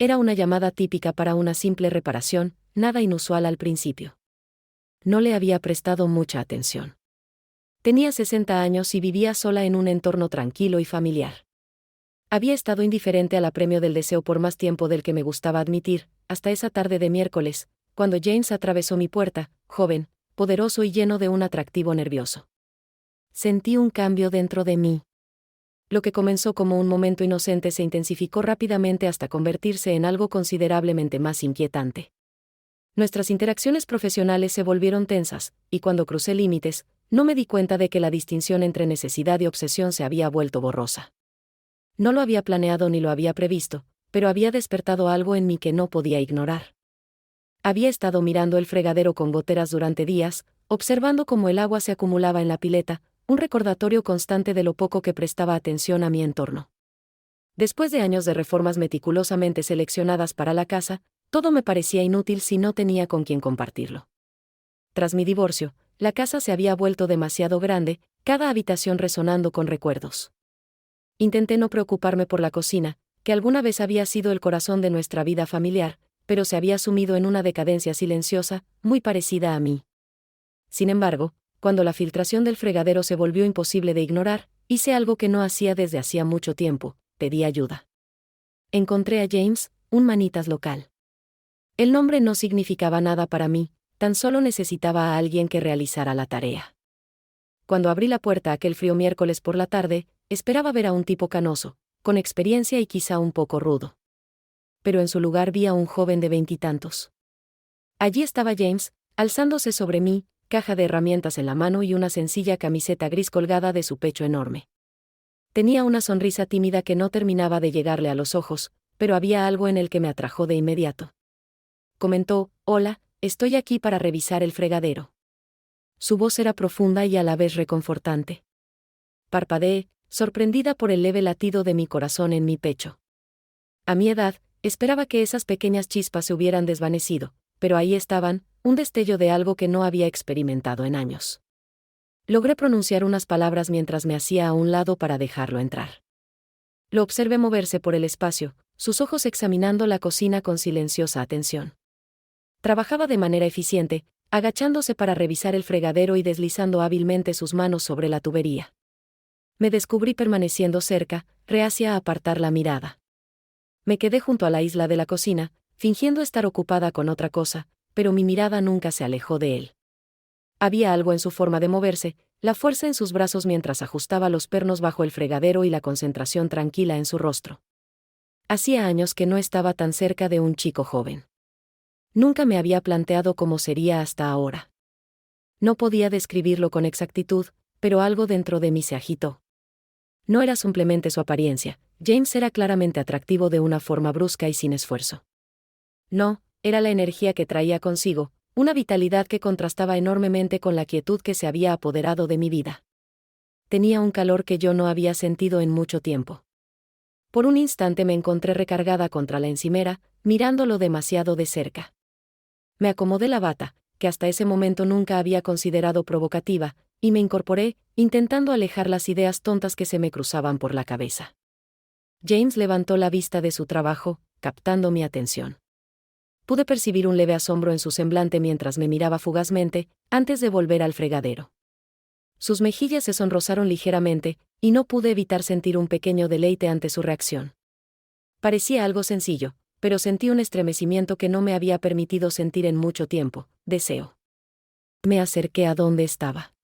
Era una llamada típica para una simple reparación, nada inusual al principio. No le había prestado mucha atención. Tenía 60 años y vivía sola en un entorno tranquilo y familiar. Había estado indiferente al apremio del deseo por más tiempo del que me gustaba admitir, hasta esa tarde de miércoles, cuando James atravesó mi puerta, joven, poderoso y lleno de un atractivo nervioso. Sentí un cambio dentro de mí. Lo que comenzó como un momento inocente se intensificó rápidamente hasta convertirse en algo considerablemente más inquietante. Nuestras interacciones profesionales se volvieron tensas, y cuando crucé límites, no me di cuenta de que la distinción entre necesidad y obsesión se había vuelto borrosa. No lo había planeado ni lo había previsto, pero había despertado algo en mí que no podía ignorar. Había estado mirando el fregadero con goteras durante días, observando cómo el agua se acumulaba en la pileta, un recordatorio constante de lo poco que prestaba atención a mi entorno. Después de años de reformas meticulosamente seleccionadas para la casa, todo me parecía inútil si no tenía con quien compartirlo. Tras mi divorcio, la casa se había vuelto demasiado grande, cada habitación resonando con recuerdos. Intenté no preocuparme por la cocina, que alguna vez había sido el corazón de nuestra vida familiar, pero se había sumido en una decadencia silenciosa, muy parecida a mí. Sin embargo, cuando la filtración del fregadero se volvió imposible de ignorar, hice algo que no hacía desde hacía mucho tiempo: pedí ayuda. Encontré a James, un manitas local. El nombre no significaba nada para mí, tan solo necesitaba a alguien que realizara la tarea. Cuando abrí la puerta aquel frío miércoles por la tarde, esperaba ver a un tipo canoso, con experiencia y quizá un poco rudo. Pero en su lugar vi a un joven de 20 y tantos. Allí estaba James, alzándose sobre mí, caja de herramientas en la mano y una sencilla camiseta gris colgada de su pecho enorme. Tenía una sonrisa tímida que no terminaba de llegarle a los ojos, pero había algo en él que me atrajo de inmediato. Comentó: «Hola, estoy aquí para revisar el fregadero». Su voz era profunda y a la vez reconfortante. Parpadeé, sorprendida por el leve latido de mi corazón en mi pecho. A mi edad, esperaba que esas pequeñas chispas se hubieran desvanecido, pero ahí estaban, un destello de algo que no había experimentado en años. Logré pronunciar unas palabras mientras me hacía a un lado para dejarlo entrar. Lo observé moverse por el espacio, sus ojos examinando la cocina con silenciosa atención. Trabajaba de manera eficiente, agachándose para revisar el fregadero y deslizando hábilmente sus manos sobre la tubería. Me descubrí permaneciendo cerca, reacia a apartar la mirada. Me quedé junto a la isla de la cocina, fingiendo estar ocupada con otra cosa, pero mi mirada nunca se alejó de él. Había algo en su forma de moverse, la fuerza en sus brazos mientras ajustaba los pernos bajo el fregadero y la concentración tranquila en su rostro. Hacía años que no estaba tan cerca de un chico joven. Nunca me había planteado cómo sería hasta ahora. No podía describirlo con exactitud, pero algo dentro de mí se agitó. No era simplemente su apariencia, James era claramente atractivo de una forma brusca y sin esfuerzo. No, era la energía que traía consigo, una vitalidad que contrastaba enormemente con la quietud que se había apoderado de mi vida. Tenía un calor que yo no había sentido en mucho tiempo. Por un instante me encontré recargada contra la encimera, mirándolo demasiado de cerca. Me acomodé la bata, que hasta ese momento nunca había considerado provocativa, y me incorporé, intentando alejar las ideas tontas que se me cruzaban por la cabeza. James levantó la vista de su trabajo, captando mi atención. Pude percibir un leve asombro en su semblante mientras me miraba fugazmente, antes de volver al fregadero. Sus mejillas se sonrosaron ligeramente, y no pude evitar sentir un pequeño deleite ante su reacción. Parecía algo sencillo, pero sentí un estremecimiento que no me había permitido sentir en mucho tiempo: deseo. Me acerqué a donde estaba.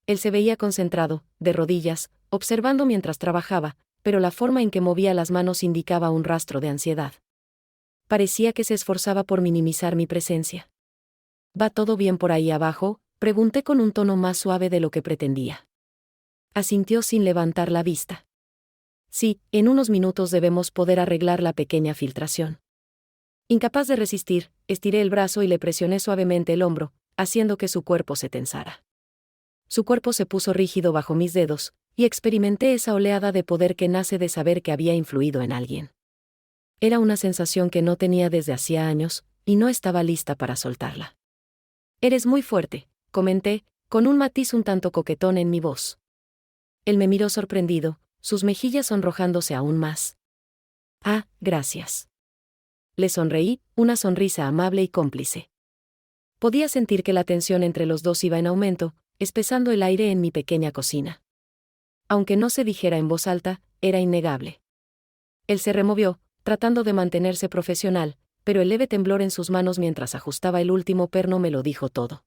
Él se veía concentrado, de rodillas, observando mientras trabajaba, pero la forma en que movía las manos indicaba un rastro de ansiedad. Parecía que se esforzaba por minimizar mi presencia. ¿Va todo bien por ahí abajo?, pregunté con un tono más suave de lo que pretendía. Asintió sin levantar la vista. Sí, en unos minutos debemos poder arreglar la pequeña filtración. Incapaz de resistir, estiré el brazo y le presioné suavemente el hombro, haciendo que su cuerpo se tensara. Su cuerpo se puso rígido bajo mis dedos, y experimenté esa oleada de poder que nace de saber que había influido en alguien. Era una sensación que no tenía desde hacía años, y no estaba lista para soltarla. «Eres muy fuerte», comenté, con un matiz un tanto coquetón en mi voz. Él me miró sorprendido, sus mejillas sonrojándose aún más. «Ah, gracias». le sonreí, una sonrisa amable y cómplice. Podía sentir que la tensión entre los dos iba en aumento, espesando el aire en mi pequeña cocina. Aunque no se dijera en voz alta, era innegable. Él se removió, tratando de mantenerse profesional, pero el leve temblor en sus manos mientras ajustaba el último perno me lo dijo todo.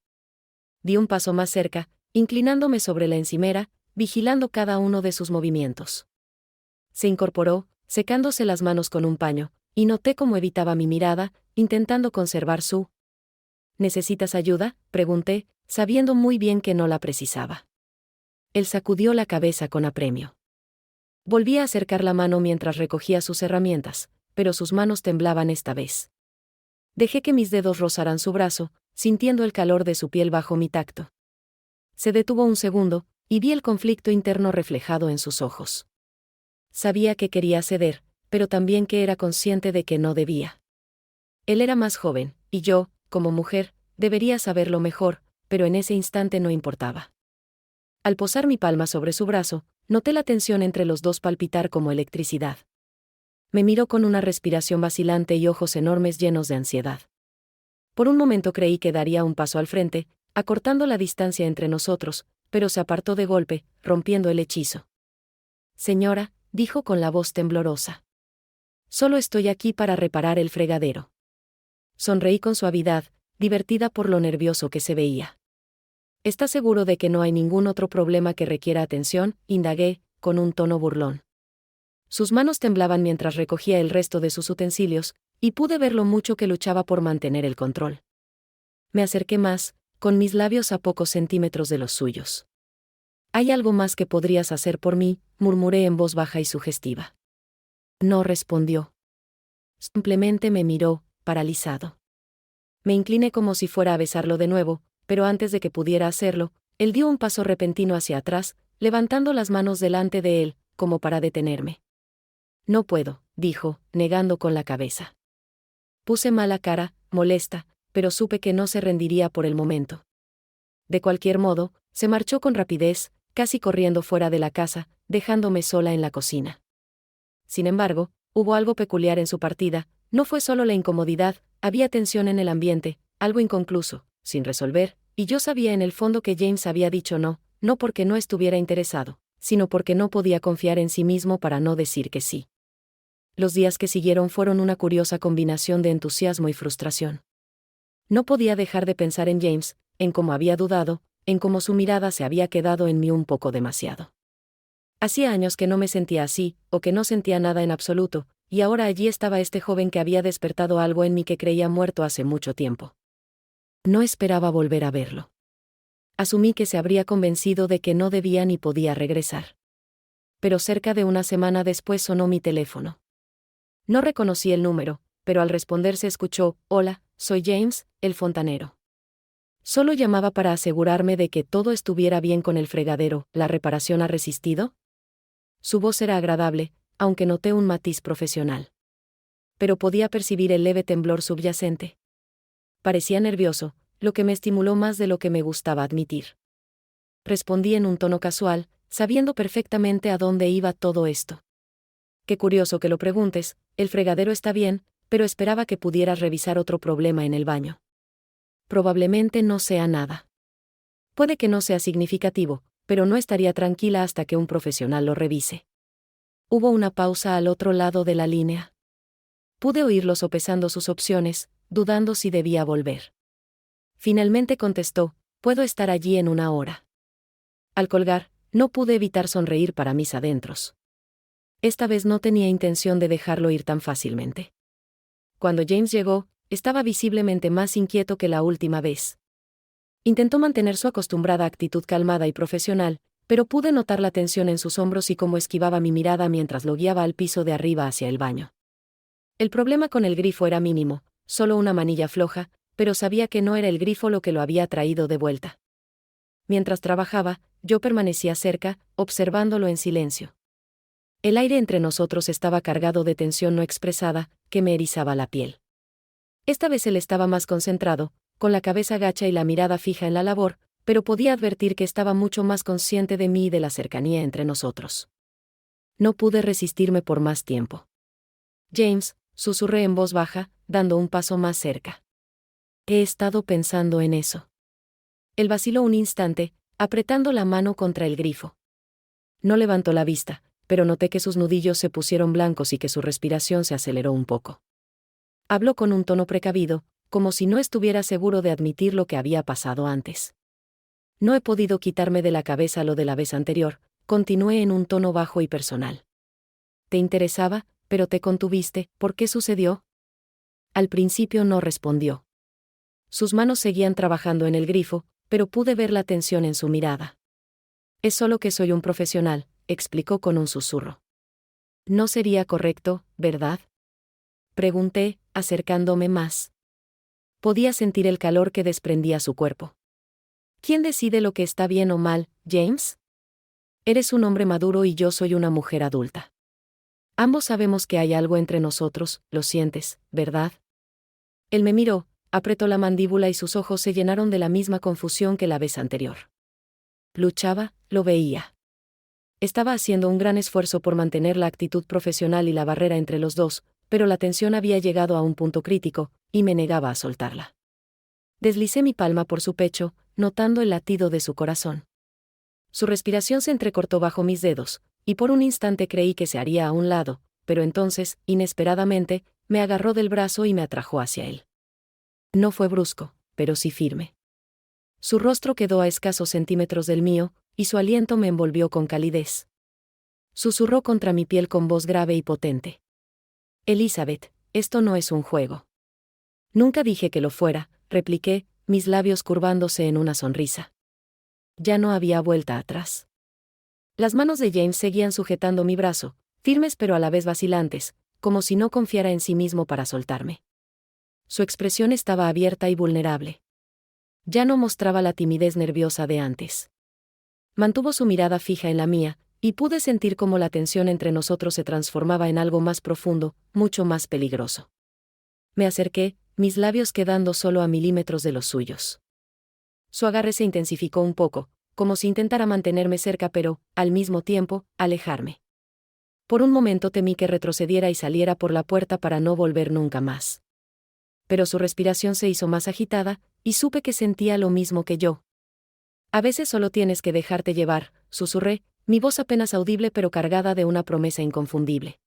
Di un paso más cerca, inclinándome sobre la encimera, vigilando cada uno de sus movimientos. Se incorporó, secándose las manos con un paño, y noté cómo evitaba mi mirada, intentando conservar su... ¿Necesitas ayuda?, pregunté, sabiendo muy bien que no la precisaba. Él sacudió la cabeza con apremio. Volví a acercar la mano mientras recogía sus herramientas, pero sus manos temblaban esta vez. Dejé que mis dedos rozaran su brazo, sintiendo el calor de su piel bajo mi tacto. Se detuvo un segundo, y vi el conflicto interno reflejado en sus ojos. Sabía que quería ceder, pero también que era consciente de que no debía. Él era más joven, y yo, como mujer, debería saberlo mejor, pero en ese instante no importaba. Al posar mi palma sobre su brazo, noté la tensión entre los dos palpitar como electricidad. Me miró con una respiración vacilante y ojos enormes llenos de ansiedad. Por un momento creí que daría un paso al frente, acortando la distancia entre nosotros, pero se apartó de golpe, rompiendo el hechizo. Señora, dijo con la voz temblorosa. Solo estoy aquí para reparar el fregadero. Sonreí con suavidad, divertida por lo nervioso que se veía. ¿Está seguro de que no hay ningún otro problema que requiera atención?, indagué, con un tono burlón. Sus manos temblaban mientras recogía el resto de sus utensilios, y pude ver lo mucho que luchaba por mantener el control. Me acerqué más, con mis labios a pocos centímetros de los suyos. «¿Hay algo más que podrías hacer por mí?», murmuré en voz baja y sugestiva. No respondió. Simplemente me miró, paralizado. Me incliné como si fuera a besarlo de nuevo, pero antes de que pudiera hacerlo, él dio un paso repentino hacia atrás, levantando las manos delante de él, como para detenerme. «No puedo», dijo, negando con la cabeza. Puse mala cara, molesta, pero supe que no se rendiría por el momento. De cualquier modo, se marchó con rapidez, casi corriendo fuera de la casa, dejándome sola en la cocina. Sin embargo, hubo algo peculiar en su partida, no fue solo la incomodidad, había tensión en el ambiente, algo inconcluso, sin resolver, y yo sabía en el fondo que James había dicho no, no porque no estuviera interesado, sino porque no podía confiar en sí mismo para no decir que sí. Los días que siguieron fueron una curiosa combinación de entusiasmo y frustración. No podía dejar de pensar en James, en cómo había dudado, en cómo su mirada se había quedado en mí un poco demasiado. Hacía años que no me sentía así, o que no sentía nada en absoluto, y ahora allí estaba este joven que había despertado algo en mí que creía muerto hace mucho tiempo. No esperaba volver a verlo. Asumí que se habría convencido de que no debía ni podía regresar. Pero cerca de una semana después sonó mi teléfono. No reconocí el número, pero al responder se escuchó: «Hola, soy James, el fontanero. Solo llamaba para asegurarme de que todo estuviera bien con el fregadero. ¿La reparación ha resistido?». Su voz era agradable, aunque noté un matiz profesional. Pero podía percibir el leve temblor subyacente. Parecía nervioso, lo que me estimuló más de lo que me gustaba admitir. Respondí en un tono casual, sabiendo perfectamente a dónde iba todo esto. «Qué curioso que lo preguntes, el fregadero está bien, pero esperaba que pudieras revisar otro problema en el baño. Probablemente no sea nada. Puede que no sea significativo, pero no estaría tranquila hasta que un profesional lo revise». Hubo una pausa al otro lado de la línea. Pude oírlo sopesando sus opciones, dudando si debía volver. Finalmente contestó: «Puedo estar allí en una hora». Al colgar, no pude evitar sonreír para mis adentros. Esta vez no tenía intención de dejarlo ir tan fácilmente. Cuando James llegó, estaba visiblemente más inquieto que la última vez. Intentó mantener su acostumbrada actitud calmada y profesional, pero pude notar la tensión en sus hombros y cómo esquivaba mi mirada mientras lo guiaba al piso de arriba hacia el baño. El problema con el grifo era mínimo, solo una manilla floja, pero sabía que no era el grifo lo que lo había traído de vuelta. Mientras trabajaba, yo permanecía cerca, observándolo en silencio. El aire entre nosotros estaba cargado de tensión no expresada, que me erizaba la piel. Esta vez él estaba más concentrado, con la cabeza gacha y la mirada fija en la labor, pero podía advertir que estaba mucho más consciente de mí y de la cercanía entre nosotros. No pude resistirme por más tiempo. «James, susurré en voz baja, dando un paso más cerca. He estado pensando en eso. Él vaciló un instante, apretando la mano contra el grifo. No levantó la vista, pero noté que sus nudillos se pusieron blancos y que su respiración se aceleró un poco. Habló con un tono precavido, como si no estuviera seguro de admitir lo que había pasado antes. No he podido quitarme de la cabeza lo de la vez anterior, continué en un tono bajo y personal. Te interesaba, pero te contuviste, ¿por qué sucedió? Al principio no respondió. Sus manos seguían trabajando en el grifo, pero pude ver la tensión en su mirada. Es solo que soy un profesional, explicó con un susurro. No sería correcto, ¿verdad? Pregunté, acercándome más. Podía sentir el calor que desprendía su cuerpo. ¿Quién decide lo que está bien o mal, James? Eres un hombre maduro y yo soy una mujer adulta. Ambos sabemos que hay algo entre nosotros, lo sientes, ¿verdad? Él me miró, apretó la mandíbula y sus ojos se llenaron de la misma confusión que la vez anterior. Luchaba, lo veía. Estaba haciendo un gran esfuerzo por mantener la actitud profesional y la barrera entre los dos, pero la tensión había llegado a un punto crítico, y me negaba a soltarla. Deslicé mi palma por su pecho, notando el latido de su corazón. Su respiración se entrecortó bajo mis dedos, y por un instante creí que se haría a un lado, pero entonces, inesperadamente, me agarró del brazo y me atrajo hacia él. No fue brusco, pero sí firme. Su rostro quedó a escasos centímetros del mío, y su aliento me envolvió con calidez. Susurró contra mi piel con voz grave y potente. Elizabeth, esto no es un juego. Nunca dije que lo fuera, repliqué, mis labios curvándose en una sonrisa. Ya no había vuelta atrás. Las manos de James seguían sujetando mi brazo, firmes pero a la vez vacilantes, como si no confiara en sí mismo para soltarme. Su expresión estaba abierta y vulnerable. Ya no mostraba la timidez nerviosa de antes. Mantuvo su mirada fija en la mía, y pude sentir cómo la tensión entre nosotros se transformaba en algo más profundo, mucho más peligroso. Me acerqué, mis labios quedando solo a milímetros de los suyos. Su agarre se intensificó un poco, como si intentara mantenerme cerca pero, al mismo tiempo, alejarme. Por un momento temí que retrocediera y saliera por la puerta para no volver nunca más. Pero su respiración se hizo más agitada, y supe que sentía lo mismo que yo. A veces solo tienes que dejarte llevar, susurré, mi voz apenas audible pero cargada de una promesa inconfundible.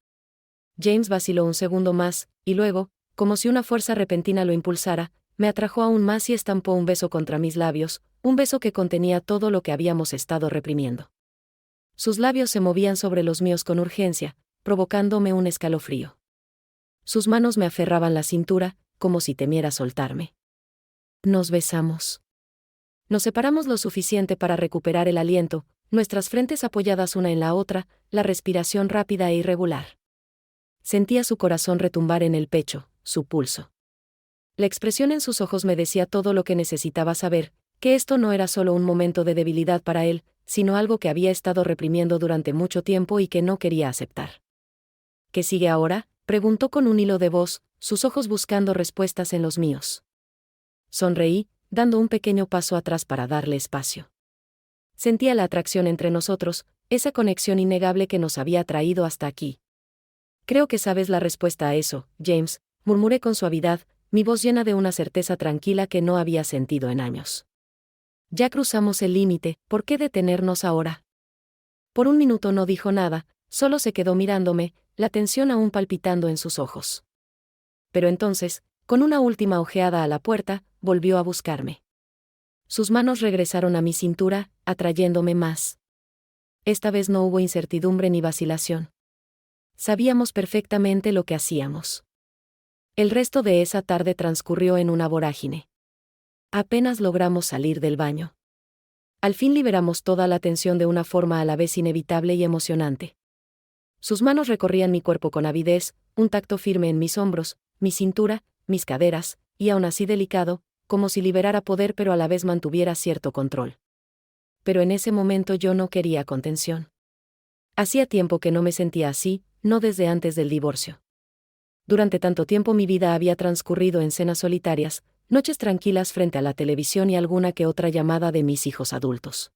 James vaciló un segundo más, y luego, como si una fuerza repentina lo impulsara, me atrajo aún más y estampó un beso contra mis labios, un beso que contenía todo lo que habíamos estado reprimiendo. Sus labios se movían sobre los míos con urgencia, provocándome un escalofrío. Sus manos me aferraban la cintura, como si temiera soltarme. Nos besamos. Nos separamos lo suficiente para recuperar el aliento, nuestras frentes apoyadas una en la otra, la respiración rápida e irregular. Sentía su corazón retumbar en el pecho, su pulso. La expresión en sus ojos me decía todo lo que necesitaba saber, que esto no era solo un momento de debilidad para él, sino algo que había estado reprimiendo durante mucho tiempo y que no quería aceptar. ¿Qué sigue ahora?, preguntó con un hilo de voz, sus ojos buscando respuestas en los míos. Sonreí, dando un pequeño paso atrás para darle espacio. Sentía la atracción entre nosotros, esa conexión innegable que nos había traído hasta aquí. Creo que sabes la respuesta a eso, James, murmuré con suavidad, mi voz llena de una certeza tranquila que no había sentido en años. Ya cruzamos el límite, ¿por qué detenernos ahora? Por un minuto no dijo nada, solo se quedó mirándome, la tensión aún palpitando en sus ojos. Pero entonces, con una última ojeada a la puerta, volvió a buscarme. Sus manos regresaron a mi cintura, atrayéndome más. Esta vez no hubo incertidumbre ni vacilación. Sabíamos perfectamente lo que hacíamos. El resto de esa tarde transcurrió en una vorágine. Apenas logramos salir del baño. Al fin liberamos toda la tensión de una forma a la vez inevitable y emocionante. Sus manos recorrían mi cuerpo con avidez, un tacto firme en mis hombros, mi cintura, mis caderas, y aún así delicado, como si liberara poder pero a la vez mantuviera cierto control. Pero en ese momento yo no quería contención. Hacía tiempo que no me sentía así, no desde antes del divorcio. Durante tanto tiempo mi vida había transcurrido en cenas solitarias, noches tranquilas frente a la televisión y alguna que otra llamada de mis hijos adultos.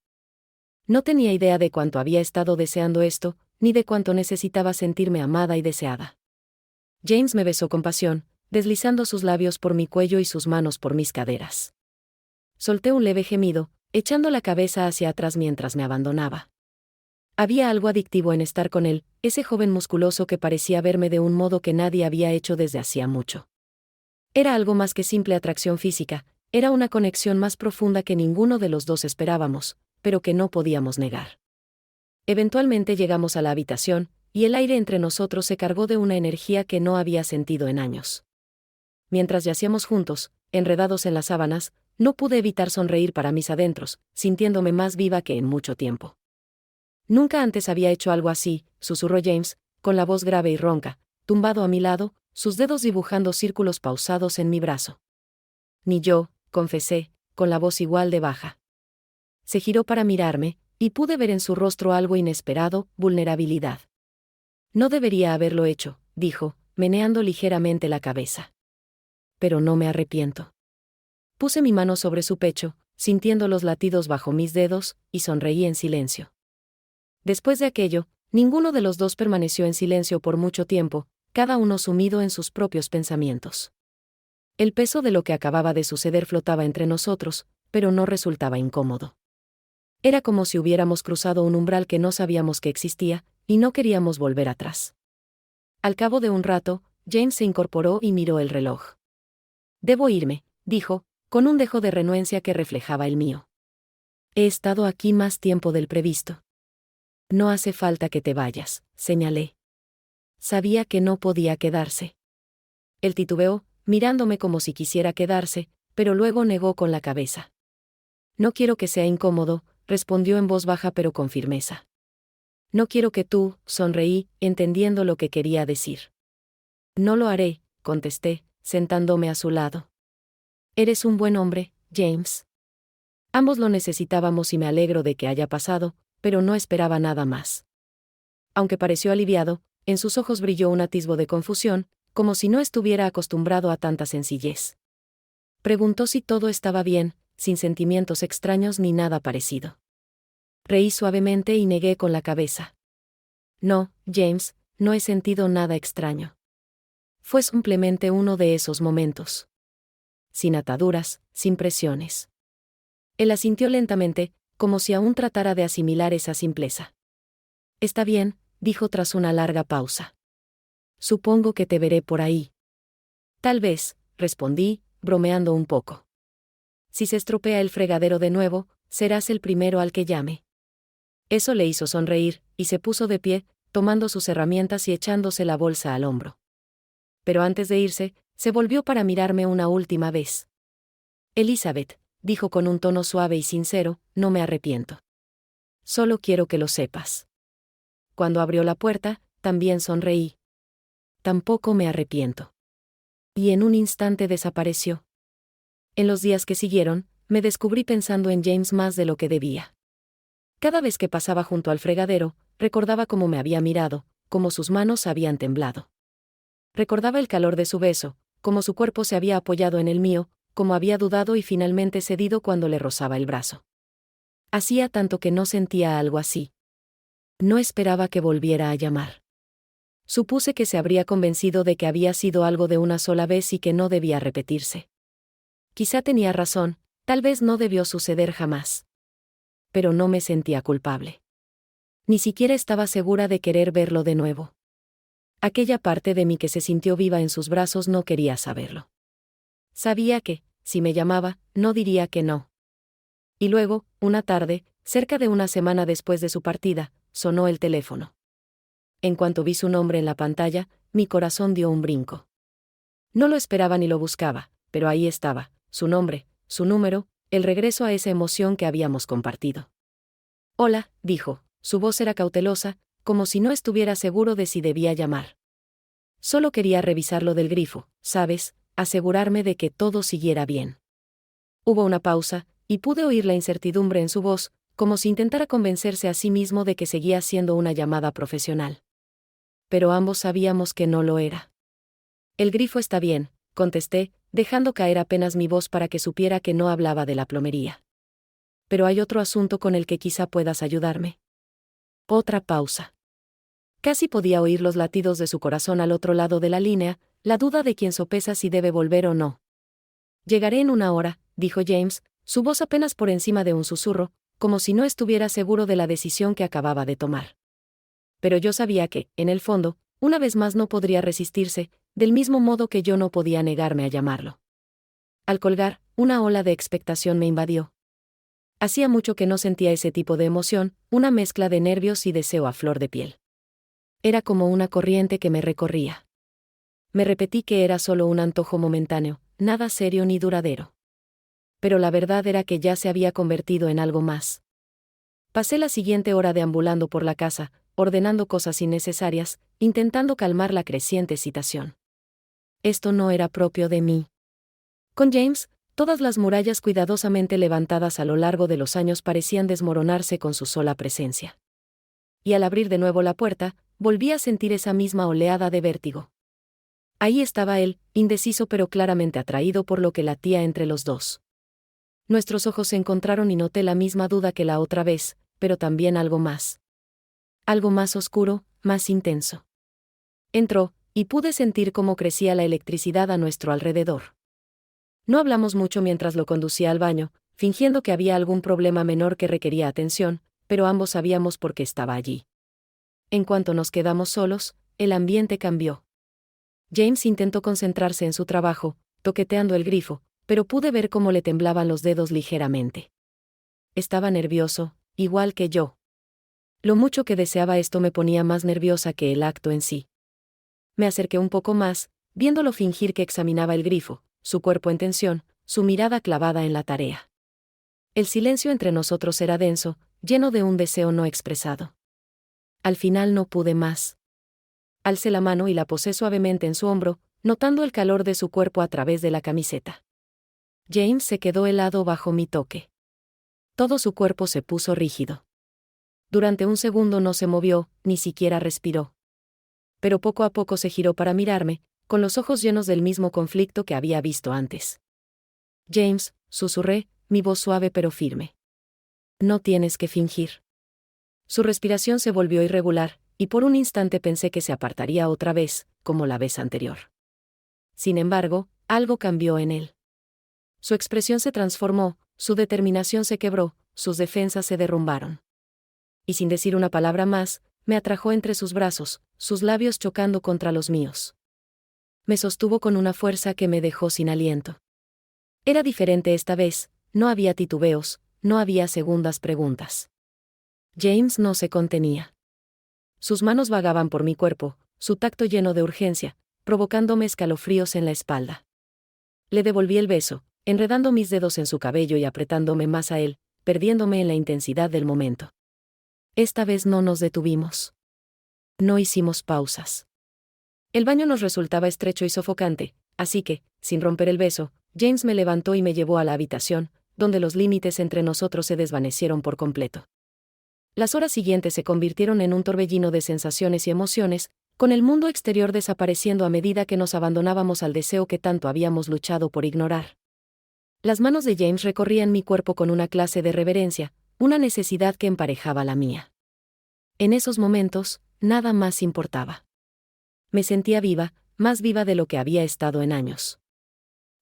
No tenía idea de cuánto había estado deseando esto, ni de cuánto necesitaba sentirme amada y deseada. James me besó con pasión, deslizando sus labios por mi cuello y sus manos por mis caderas. Solté un leve gemido, echando la cabeza hacia atrás mientras me abandonaba. Había algo adictivo en estar con él, ese joven musculoso que parecía verme de un modo que nadie había hecho desde hacía mucho. Era algo más que simple atracción física, era una conexión más profunda que ninguno de los dos esperábamos, pero que no podíamos negar. Eventualmente llegamos a la habitación, y el aire entre nosotros se cargó de una energía que no había sentido en años. Mientras yacíamos juntos, enredados en las sábanas, no pude evitar sonreír para mis adentros, sintiéndome más viva que en mucho tiempo. Nunca antes había hecho algo así, susurró James, con la voz grave y ronca, tumbado a mi lado, sus dedos dibujando círculos pausados en mi brazo. Ni yo, confesé, con la voz igual de baja. Se giró para mirarme, y pude ver en su rostro algo inesperado, vulnerabilidad. No debería haberlo hecho, dijo, meneando ligeramente la cabeza. Pero no me arrepiento. Puse mi mano sobre su pecho, sintiendo los latidos bajo mis dedos, y sonreí en silencio. Después de aquello, ninguno de los dos permaneció en silencio por mucho tiempo, cada uno sumido en sus propios pensamientos. El peso de lo que acababa de suceder flotaba entre nosotros, pero no resultaba incómodo. Era como si hubiéramos cruzado un umbral que no sabíamos que existía, y no queríamos volver atrás. Al cabo de un rato, James se incorporó y miró el reloj. Debo irme, dijo, con un dejo de renuencia que reflejaba el mío. He estado aquí más tiempo del previsto. No hace falta que te vayas, señalé. Sabía que no podía quedarse. Él titubeó, mirándome como si quisiera quedarse, pero luego negó con la cabeza. No quiero que sea incómodo, respondió en voz baja pero con firmeza. No quiero que tú, sonreí, entendiendo lo que quería decir. No lo haré, contesté, sentándome a su lado. Eres un buen hombre, James. Ambos lo necesitábamos y me alegro de que haya pasado, pero no esperaba nada más. Aunque pareció aliviado, en sus ojos brilló un atisbo de confusión, como si no estuviera acostumbrado a tanta sencillez. Preguntó si todo estaba bien, sin sentimientos extraños ni nada parecido. Reí suavemente y negué con la cabeza. No, James, no he sentido nada extraño. Fue simplemente uno de esos momentos. Sin ataduras, sin presiones. Él asintió lentamente, como si aún tratara de asimilar esa simpleza. Está bien, dijo tras una larga pausa. Supongo que te veré por ahí. Tal vez, respondí, bromeando un poco. Si se estropea el fregadero de nuevo, serás el primero al que llame. Eso le hizo sonreír, y se puso de pie, tomando sus herramientas y echándose la bolsa al hombro. Pero antes de irse, se volvió para mirarme una última vez. Elizabeth, dijo con un tono suave y sincero, no me arrepiento. Solo quiero que lo sepas. Cuando abrió la puerta, también sonreí. Tampoco me arrepiento. Y en un instante desapareció. En los días que siguieron, me descubrí pensando en James más de lo que debía. Cada vez que pasaba junto al fregadero, recordaba cómo me había mirado, cómo sus manos habían temblado. Recordaba el calor de su beso, cómo su cuerpo se había apoyado en el mío, cómo había dudado y finalmente cedido cuando le rozaba el brazo. Hacía tanto que no sentía algo así. No esperaba que volviera a llamar. Supuse que se habría convencido de que había sido algo de una sola vez y que no debía repetirse. Quizá tenía razón, tal vez no debió suceder jamás. Pero no me sentía culpable. Ni siquiera estaba segura de querer verlo de nuevo. Aquella parte de mí que se sintió viva en sus brazos no quería saberlo. Sabía que, si me llamaba, no diría que no. Y luego, una tarde, cerca de una semana después de su partida, sonó el teléfono. En cuanto vi su nombre en la pantalla, mi corazón dio un brinco. No lo esperaba ni lo buscaba, pero ahí estaba, su nombre, su número, el regreso a esa emoción que habíamos compartido. Hola, dijo, su voz era cautelosa, como si no estuviera seguro de si debía llamar. Solo quería revisar lo del grifo, ¿sabes?, asegurarme de que todo siguiera bien. Hubo una pausa, y pude oír la incertidumbre en su voz, como si intentara convencerse a sí mismo de que seguía siendo una llamada profesional. Pero ambos sabíamos que no lo era. El grifo está bien, contesté, dejando caer apenas mi voz para que supiera que no hablaba de la plomería. Pero hay otro asunto con el que quizá puedas ayudarme. Otra pausa. Casi podía oír los latidos de su corazón al otro lado de la línea, la duda de quien sopesa si debe volver o no. «Llegaré en 1 hora», dijo James, su voz apenas por encima de un susurro, como si no estuviera seguro de la decisión que acababa de tomar. Pero yo sabía que, en el fondo, una vez más no podría resistirse, del mismo modo que yo no podía negarme a llamarlo. Al colgar, una ola de expectación me invadió. Hacía mucho que no sentía ese tipo de emoción, una mezcla de nervios y deseo a flor de piel. Era como una corriente que me recorría. Me repetí que era solo un antojo momentáneo, nada serio ni duradero. Pero la verdad era que ya se había convertido en algo más. Pasé la siguiente hora deambulando por la casa, ordenando cosas innecesarias, intentando calmar la creciente excitación. Esto no era propio de mí. Con James, todas las murallas cuidadosamente levantadas a lo largo de los años parecían desmoronarse con su sola presencia. Y al abrir de nuevo la puerta, volví a sentir esa misma oleada de vértigo. Ahí estaba él, indeciso pero claramente atraído por lo que latía entre los dos. Nuestros ojos se encontraron y noté la misma duda que la otra vez, pero también algo más. Algo más oscuro, más intenso. Entró, y pude sentir cómo crecía la electricidad a nuestro alrededor. No hablamos mucho mientras lo conducía al baño, fingiendo que había algún problema menor que requería atención, pero ambos sabíamos por qué estaba allí. En cuanto nos quedamos solos, el ambiente cambió. James intentó concentrarse en su trabajo, toqueteando el grifo, pero pude ver cómo le temblaban los dedos ligeramente. Estaba nervioso, igual que yo. Lo mucho que deseaba esto me ponía más nerviosa que el acto en sí. Me acerqué un poco más, viéndolo fingir que examinaba el grifo, su cuerpo en tensión, su mirada clavada en la tarea. El silencio entre nosotros era denso, lleno de un deseo no expresado. Al final no pude más. Alcé la mano y la posé suavemente en su hombro, notando el calor de su cuerpo a través de la camiseta. James se quedó helado bajo mi toque. Todo su cuerpo se puso rígido. Durante un segundo no se movió, ni siquiera respiró. Pero poco a poco se giró para mirarme, con los ojos llenos del mismo conflicto que había visto antes. «James», susurré, mi voz suave pero firme. «No tienes que fingir». Su respiración se volvió irregular, y por un instante pensé que se apartaría otra vez, como la vez anterior. Sin embargo, algo cambió en él. Su expresión se transformó, su determinación se quebró, sus defensas se derrumbaron. Y sin decir una palabra más, me atrajo entre sus brazos, sus labios chocando contra los míos. Me sostuvo con una fuerza que me dejó sin aliento. Era diferente esta vez, no había titubeos, no había segundas preguntas. James no se contenía. Sus manos vagaban por mi cuerpo, su tacto lleno de urgencia, provocándome escalofríos en la espalda. Le devolví el beso, enredando mis dedos en su cabello y apretándome más a él, perdiéndome en la intensidad del momento. Esta vez no nos detuvimos. No hicimos pausas. El baño nos resultaba estrecho y sofocante, así que, sin romper el beso, James me levantó y me llevó a la habitación, donde los límites entre nosotros se desvanecieron por completo. Las horas siguientes se convirtieron en un torbellino de sensaciones y emociones, con el mundo exterior desapareciendo a medida que nos abandonábamos al deseo que tanto habíamos luchado por ignorar. Las manos de James recorrían mi cuerpo con una clase de reverencia, una necesidad que emparejaba la mía. En esos momentos, nada más importaba. Me sentía viva, más viva de lo que había estado en años.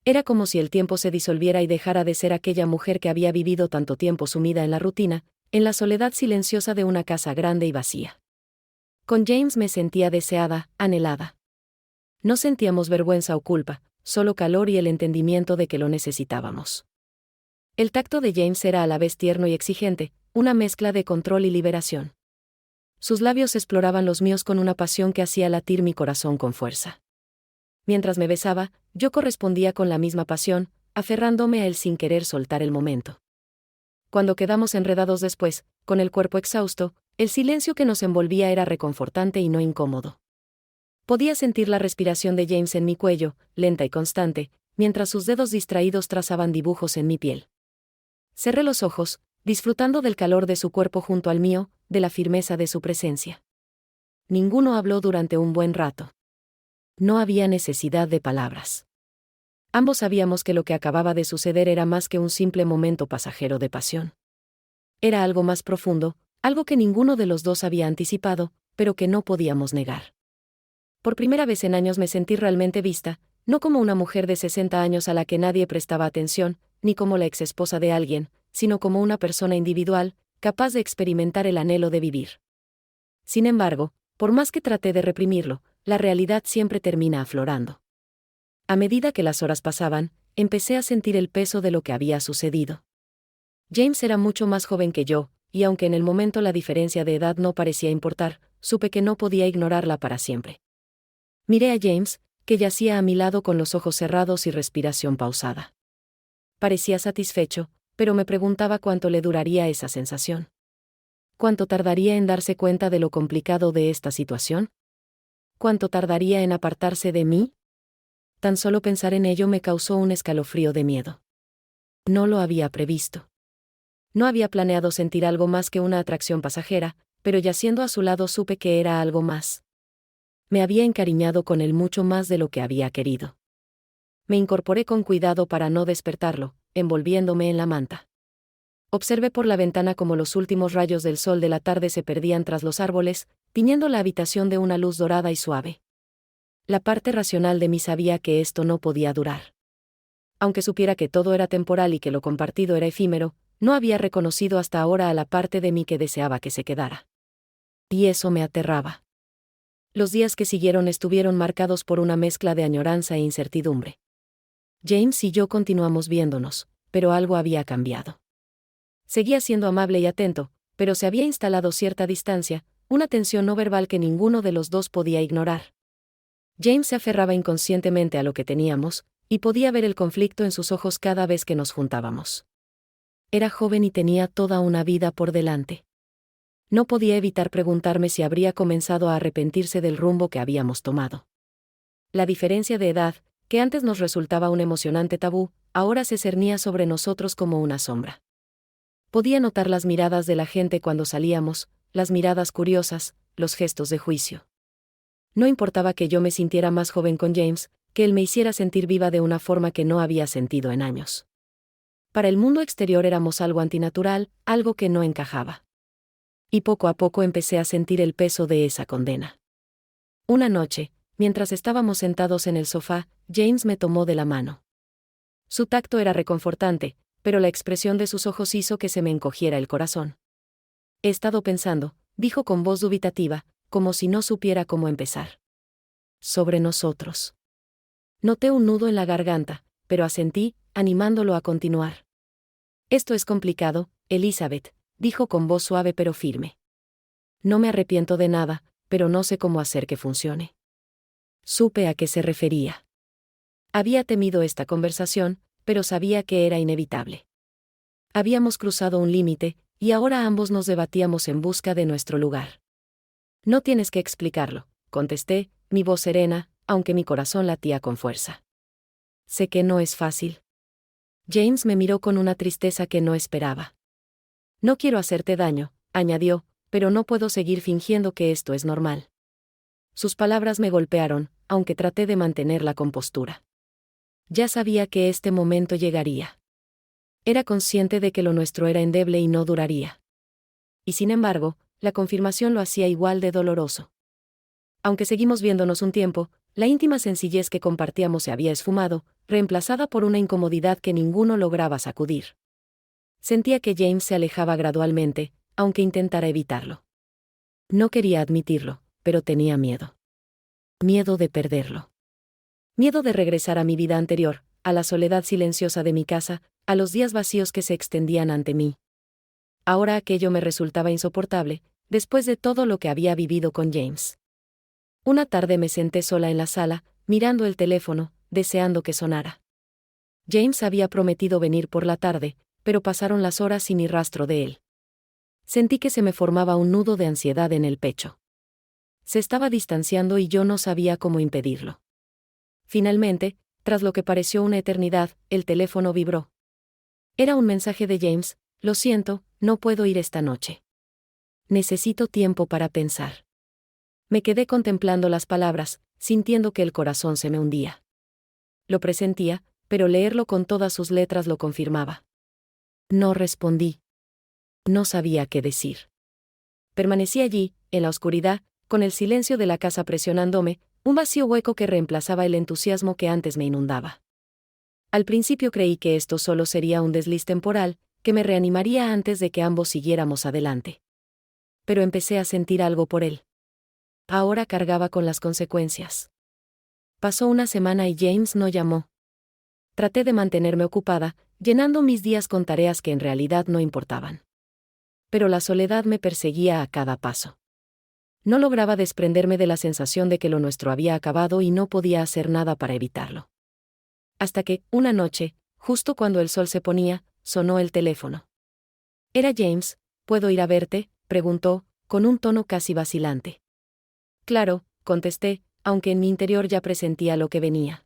Era como si el tiempo se disolviera y dejara de ser aquella mujer que había vivido tanto tiempo sumida en la rutina, en la soledad silenciosa de una casa grande y vacía. Con James me sentía deseada, anhelada. No sentíamos vergüenza o culpa, solo calor y el entendimiento de que lo necesitábamos. El tacto de James era a la vez tierno y exigente, una mezcla de control y liberación. Sus labios exploraban los míos con una pasión que hacía latir mi corazón con fuerza. Mientras me besaba, yo correspondía con la misma pasión, aferrándome a él sin querer soltar el momento. Cuando quedamos enredados después, con el cuerpo exhausto, el silencio que nos envolvía era reconfortante y no incómodo. Podía sentir la respiración de James en mi cuello, lenta y constante, mientras sus dedos distraídos trazaban dibujos en mi piel. Cerré los ojos, disfrutando del calor de su cuerpo junto al mío, de la firmeza de su presencia. Ninguno habló durante un buen rato. No había necesidad de palabras. Ambos sabíamos que lo que acababa de suceder era más que un simple momento pasajero de pasión. Era algo más profundo, algo que ninguno de los dos había anticipado, pero que no podíamos negar. Por primera vez en años me sentí realmente vista, no como una mujer de 60 años a la que nadie prestaba atención, ni como la exesposa de alguien, sino como una persona individual, capaz de experimentar el anhelo de vivir. Sin embargo, por más que traté de reprimirlo, la realidad siempre termina aflorando. A medida que las horas pasaban, empecé a sentir el peso de lo que había sucedido. James era mucho más joven que yo, y aunque en el momento la diferencia de edad no parecía importar, supe que no podía ignorarla para siempre. Miré a James, que yacía a mi lado con los ojos cerrados y respiración pausada. Parecía satisfecho, pero me preguntaba cuánto le duraría esa sensación. ¿Cuánto tardaría en darse cuenta de lo complicado de esta situación? ¿Cuánto tardaría en apartarse de mí? Tan solo pensar en ello me causó un escalofrío de miedo. No lo había previsto. No había planeado sentir algo más que una atracción pasajera, pero yaciendo a su lado supe que era algo más. Me había encariñado con él mucho más de lo que había querido. Me incorporé con cuidado para no despertarlo, envolviéndome en la manta. Observé por la ventana cómo los últimos rayos del sol de la tarde se perdían tras los árboles, tiñendo la habitación de una luz dorada y suave. La parte racional de mí sabía que esto no podía durar. Aunque supiera que todo era temporal y que lo compartido era efímero, no había reconocido hasta ahora a la parte de mí que deseaba que se quedara. Y eso me aterraba. Los días que siguieron estuvieron marcados por una mezcla de añoranza e incertidumbre. James y yo continuamos viéndonos, pero algo había cambiado. Seguía siendo amable y atento, pero se había instalado cierta distancia, una tensión no verbal que ninguno de los dos podía ignorar. James se aferraba inconscientemente a lo que teníamos, y podía ver el conflicto en sus ojos cada vez que nos juntábamos. Era joven y tenía toda una vida por delante. No podía evitar preguntarme si habría comenzado a arrepentirse del rumbo que habíamos tomado. La diferencia de edad, que antes nos resultaba un emocionante tabú, ahora se cernía sobre nosotros como una sombra. Podía notar las miradas de la gente cuando salíamos, las miradas curiosas, los gestos de juicio. No importaba que yo me sintiera más joven con James, que él me hiciera sentir viva de una forma que no había sentido en años. Para el mundo exterior éramos algo antinatural, algo que no encajaba. Y poco a poco empecé a sentir el peso de esa condena. Una noche, mientras estábamos sentados en el sofá, James me tomó de la mano. Su tacto era reconfortante, pero la expresión de sus ojos hizo que se me encogiera el corazón. He estado pensando, dijo con voz dubitativa, como si no supiera cómo empezar. Sobre nosotros. Noté un nudo en la garganta, pero asentí, animándolo a continuar. Esto es complicado, Elizabeth, dijo con voz suave pero firme. No me arrepiento de nada, pero no sé cómo hacer que funcione. Supe a qué se refería. Había temido esta conversación, pero sabía que era inevitable. Habíamos cruzado un límite, y ahora ambos nos debatíamos en busca de nuestro lugar. No tienes que explicarlo, contesté, mi voz serena, aunque mi corazón latía con fuerza. Sé que no es fácil. James me miró con una tristeza que no esperaba. No quiero hacerte daño, añadió, pero no puedo seguir fingiendo que esto es normal. Sus palabras me golpearon, aunque traté de mantener la compostura. Ya sabía que este momento llegaría. Era consciente de que lo nuestro era endeble y no duraría. Y sin embargo, la confirmación lo hacía igual de doloroso. Aunque seguimos viéndonos un tiempo, la íntima sencillez que compartíamos se había esfumado, reemplazada por una incomodidad que ninguno lograba sacudir. Sentía que James se alejaba gradualmente, aunque intentara evitarlo. No quería admitirlo, pero tenía miedo. Miedo de perderlo. Miedo de regresar a mi vida anterior, a la soledad silenciosa de mi casa, a los días vacíos que se extendían ante mí. Ahora aquello me resultaba insoportable, después de todo lo que había vivido con James. Una tarde me senté sola en la sala, mirando el teléfono, deseando que sonara. James había prometido venir por la tarde, pero pasaron las horas sin ni rastro de él. Sentí que se me formaba un nudo de ansiedad en el pecho. Se estaba distanciando y yo no sabía cómo impedirlo. Finalmente, tras lo que pareció una eternidad, el teléfono vibró. Era un mensaje de James: lo siento, no puedo ir esta noche. Necesito tiempo para pensar. Me quedé contemplando las palabras, sintiendo que el corazón se me hundía. Lo presentía, pero leerlo con todas sus letras lo confirmaba. No respondí. No sabía qué decir. Permanecí allí, en la oscuridad, con el silencio de la casa presionándome, un vacío hueco que reemplazaba el entusiasmo que antes me inundaba. Al principio creí que esto solo sería un desliz temporal, que me reanimaría antes de que ambos siguiéramos adelante. Pero empecé a sentir algo por él. Ahora cargaba con las consecuencias. Pasó una semana y James no llamó. Traté de mantenerme ocupada, llenando mis días con tareas que en realidad no importaban. Pero la soledad me perseguía a cada paso. No lograba desprenderme de la sensación de que lo nuestro había acabado y no podía hacer nada para evitarlo. Hasta que, una noche, justo cuando el sol se ponía, sonó el teléfono. «Era James, ¿puedo ir a verte?», preguntó, con un tono casi vacilante. «Claro», contesté, aunque en mi interior ya presentía lo que venía.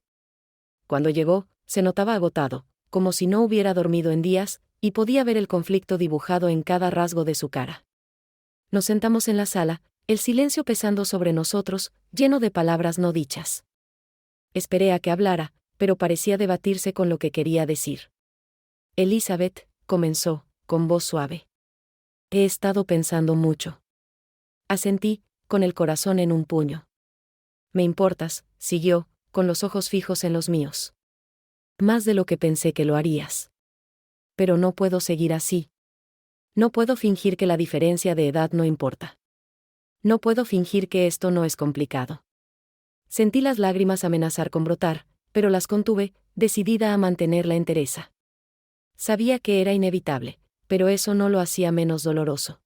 Cuando llegó, se notaba agotado, como si no hubiera dormido en días, y podía ver el conflicto dibujado en cada rasgo de su cara. Nos sentamos en la sala, el silencio pesando sobre nosotros, lleno de palabras no dichas. Esperé a que hablara, pero parecía debatirse con lo que quería decir. «Elizabeth», comenzó, con voz suave. «He estado pensando mucho». Asentí, con el corazón en un puño. «Me importas», siguió, con los ojos fijos en los míos. «Más de lo que pensé que lo harías. Pero no puedo seguir así. No puedo fingir que la diferencia de edad no importa. No puedo fingir que esto no es complicado». Sentí las lágrimas amenazar con brotar, pero las contuve, decidida a mantener la entereza. Sabía que era inevitable, pero eso no lo hacía menos doloroso.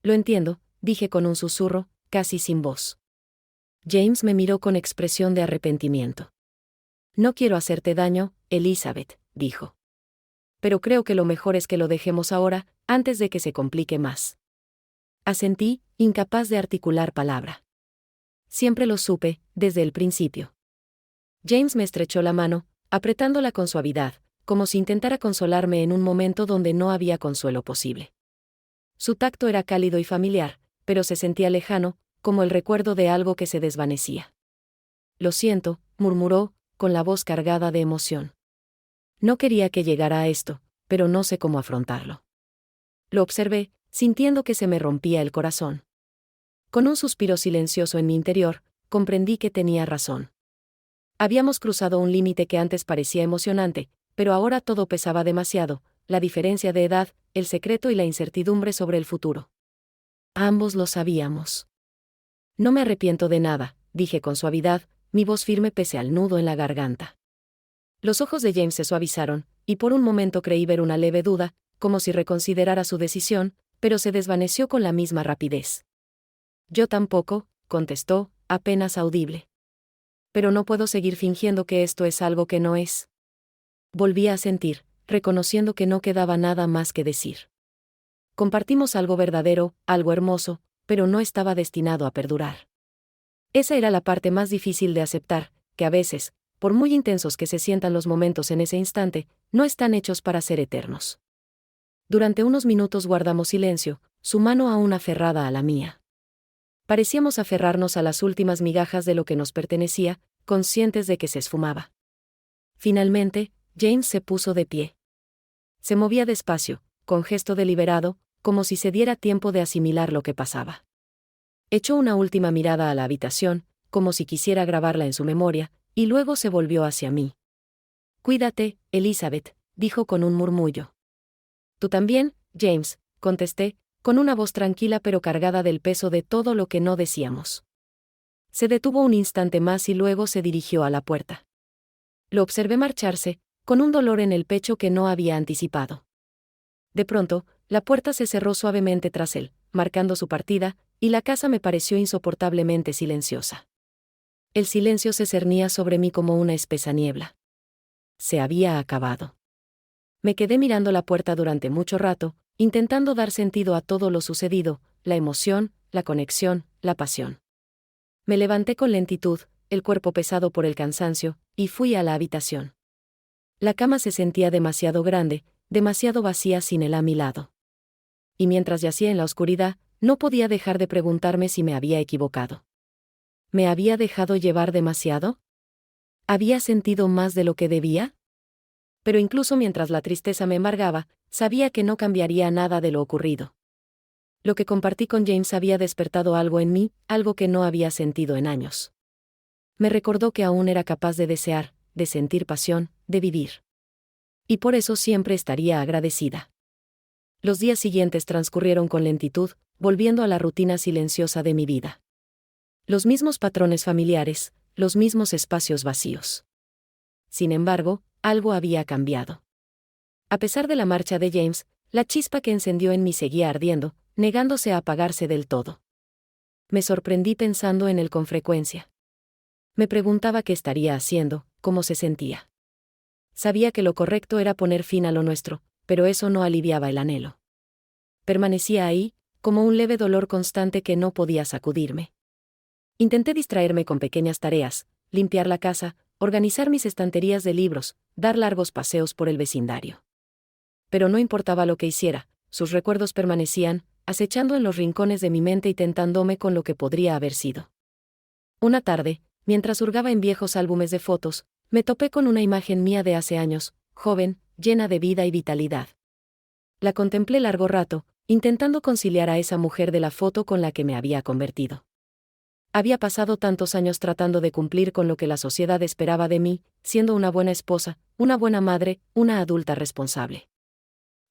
«Lo entiendo», dije con un susurro, casi sin voz. James me miró con expresión de arrepentimiento. «No quiero hacerte daño, Elizabeth», dijo. «Pero creo que lo mejor es que lo dejemos ahora, antes de que se complique más». Asentí, incapaz de articular palabra. Siempre lo supe, desde el principio. James me estrechó la mano, apretándola con suavidad, como si intentara consolarme en un momento donde no había consuelo posible. Su tacto era cálido y familiar, pero se sentía lejano, como el recuerdo de algo que se desvanecía. «Lo siento», murmuró, con la voz cargada de emoción. No quería que llegara a esto, pero no sé cómo afrontarlo. Lo observé, sintiendo que se me rompía el corazón. Con un suspiro silencioso en mi interior, comprendí que tenía razón. Habíamos cruzado un límite que antes parecía emocionante, pero ahora todo pesaba demasiado, la diferencia de edad, el secreto y la incertidumbre sobre el futuro. Ambos lo sabíamos. «No me arrepiento de nada», dije con suavidad, mi voz firme pese al nudo en la garganta. Los ojos de James se suavizaron, y por un momento creí ver una leve duda, como si reconsiderara su decisión, pero se desvaneció con la misma rapidez. «Yo tampoco», contestó, apenas audible. «Pero no puedo seguir fingiendo que esto es algo que no es». Volví a sentir, reconociendo que no quedaba nada más que decir. Compartimos algo verdadero, algo hermoso, pero no estaba destinado a perdurar. Esa era la parte más difícil de aceptar, que a veces, por muy intensos que se sientan los momentos en ese instante, no están hechos para ser eternos. Durante unos minutos guardamos silencio, su mano aún aferrada a la mía. Parecíamos aferrarnos a las últimas migajas de lo que nos pertenecía, conscientes de que se esfumaba. Finalmente, James se puso de pie. Se movía despacio, con gesto deliberado, como si se diera tiempo de asimilar lo que pasaba. Echó una última mirada a la habitación, como si quisiera grabarla en su memoria, y luego se volvió hacia mí. «Cuídate, Elizabeth», dijo con un murmullo. «Tú también, James», contesté, con una voz tranquila pero cargada del peso de todo lo que no decíamos. Se detuvo un instante más y luego se dirigió a la puerta. Lo observé marcharse, con un dolor en el pecho que no había anticipado. De pronto, la puerta se cerró suavemente tras él, marcando su partida, y la casa me pareció insoportablemente silenciosa. El silencio se cernía sobre mí como una espesa niebla. Se había acabado. Me quedé mirando la puerta durante mucho rato, intentando dar sentido a todo lo sucedido, la emoción, la conexión, la pasión. Me levanté con lentitud, el cuerpo pesado por el cansancio, y fui a la habitación. La cama se sentía demasiado grande, demasiado vacía sin él a mi lado. Y mientras yacía en la oscuridad, no podía dejar de preguntarme si me había equivocado. ¿Me había dejado llevar demasiado? ¿Había sentido más de lo que debía? Pero incluso mientras la tristeza me embargaba, sabía que no cambiaría nada de lo ocurrido. Lo que compartí con James había despertado algo en mí, algo que no había sentido en años. Me recordó que aún era capaz de desear, de sentir pasión, de vivir. Y por eso siempre estaría agradecida. Los días siguientes transcurrieron con lentitud, volviendo a la rutina silenciosa de mi vida. Los mismos patrones familiares, los mismos espacios vacíos. Sin embargo, algo había cambiado. A pesar de la marcha de James, la chispa que encendió en mí seguía ardiendo, negándose a apagarse del todo. Me sorprendí pensando en él con frecuencia. Me preguntaba qué estaría haciendo, cómo se sentía. Sabía que lo correcto era poner fin a lo nuestro, pero eso no aliviaba el anhelo. Permanecía ahí, como un leve dolor constante que no podía sacudirme. Intenté distraerme con pequeñas tareas, limpiar la casa, organizar mis estanterías de libros, dar largos paseos por el vecindario. Pero no importaba lo que hiciera, sus recuerdos permanecían, acechando en los rincones de mi mente y tentándome con lo que podría haber sido. Una tarde, mientras hurgaba en viejos álbumes de fotos, me topé con una imagen mía de hace años, joven, llena de vida y vitalidad. La contemplé largo rato, intentando conciliar a esa mujer de la foto con la que me había convertido. Había pasado tantos años tratando de cumplir con lo que la sociedad esperaba de mí, siendo una buena esposa, una buena madre, una adulta responsable.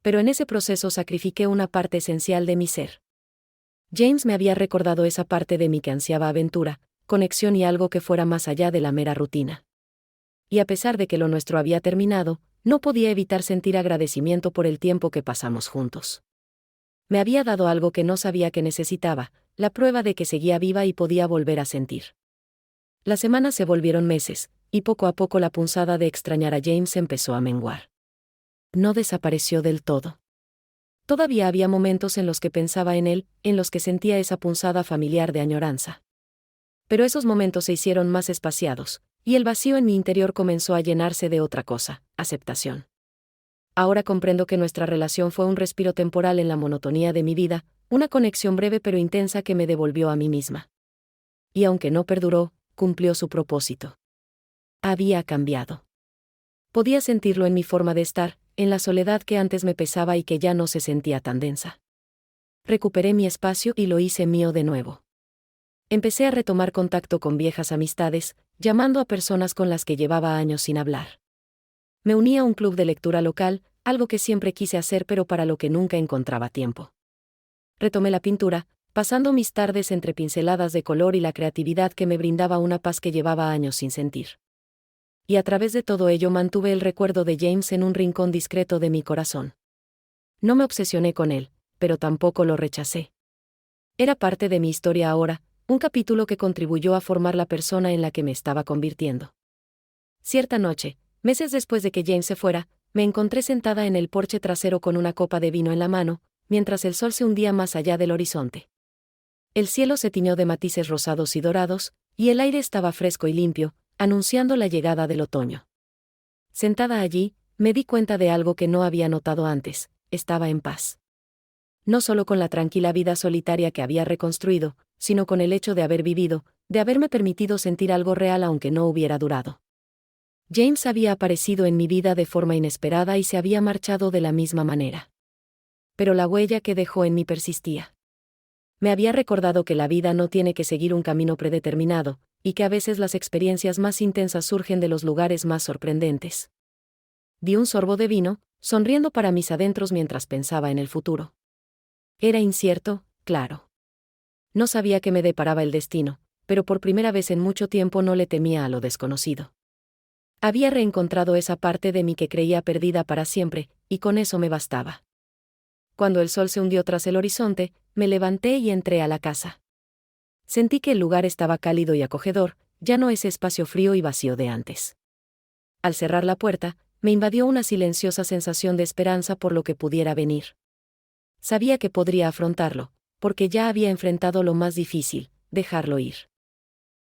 Pero en ese proceso sacrifiqué una parte esencial de mi ser. James me había recordado esa parte de mí que ansiaba aventura, conexión y algo que fuera más allá de la mera rutina. Y a pesar de que lo nuestro había terminado, no podía evitar sentir agradecimiento por el tiempo que pasamos juntos. Me había dado algo que no sabía que necesitaba, la prueba de que seguía viva y podía volver a sentir. Las semanas se volvieron meses, y poco a poco la punzada de extrañar a James empezó a menguar. No desapareció del todo. Todavía había momentos en los que pensaba en él, en los que sentía esa punzada familiar de añoranza. Pero esos momentos se hicieron más espaciados, y el vacío en mi interior comenzó a llenarse de otra cosa, aceptación. Ahora comprendo que nuestra relación fue un respiro temporal en la monotonía de mi vida, una conexión breve pero intensa que me devolvió a mí misma. Y aunque no perduró, cumplió su propósito. Había cambiado. Podía sentirlo en mi forma de estar, en la soledad que antes me pesaba y que ya no se sentía tan densa. Recuperé mi espacio y lo hice mío de nuevo. Empecé a retomar contacto con viejas amistades, llamando a personas con las que llevaba años sin hablar. Me uní a un club de lectura local, algo que siempre quise hacer pero para lo que nunca encontraba tiempo. Retomé la pintura, pasando mis tardes entre pinceladas de color y la creatividad que me brindaba una paz que llevaba años sin sentir. Y a través de todo ello mantuve el recuerdo de James en un rincón discreto de mi corazón. No me obsesioné con él, pero tampoco lo rechacé. Era parte de mi historia ahora, un capítulo que contribuyó a formar la persona en la que me estaba convirtiendo. Cierta noche, meses después de que James se fuera, me encontré sentada en el porche trasero con una copa de vino en la mano, mientras el sol se hundía más allá del horizonte. El cielo se tiñó de matices rosados y dorados, y el aire estaba fresco y limpio, anunciando la llegada del otoño. Sentada allí, me di cuenta de algo que no había notado antes: estaba en paz. No solo con la tranquila vida solitaria que había reconstruido, sino con el hecho de haber vivido, de haberme permitido sentir algo real aunque no hubiera durado. James había aparecido en mi vida de forma inesperada y se había marchado de la misma manera. Pero la huella que dejó en mí persistía. Me había recordado que la vida no tiene que seguir un camino predeterminado, y que a veces las experiencias más intensas surgen de los lugares más sorprendentes. Di un sorbo de vino, sonriendo para mis adentros mientras pensaba en el futuro. Era incierto, claro. No sabía qué me deparaba el destino, pero por primera vez en mucho tiempo no le temía a lo desconocido. Había reencontrado esa parte de mí que creía perdida para siempre, y con eso me bastaba. Cuando el sol se hundió tras el horizonte, me levanté y entré a la casa. Sentí que el lugar estaba cálido y acogedor, ya no ese espacio frío y vacío de antes. Al cerrar la puerta, me invadió una silenciosa sensación de esperanza por lo que pudiera venir. Sabía que podría afrontarlo, porque ya había enfrentado lo más difícil: dejarlo ir.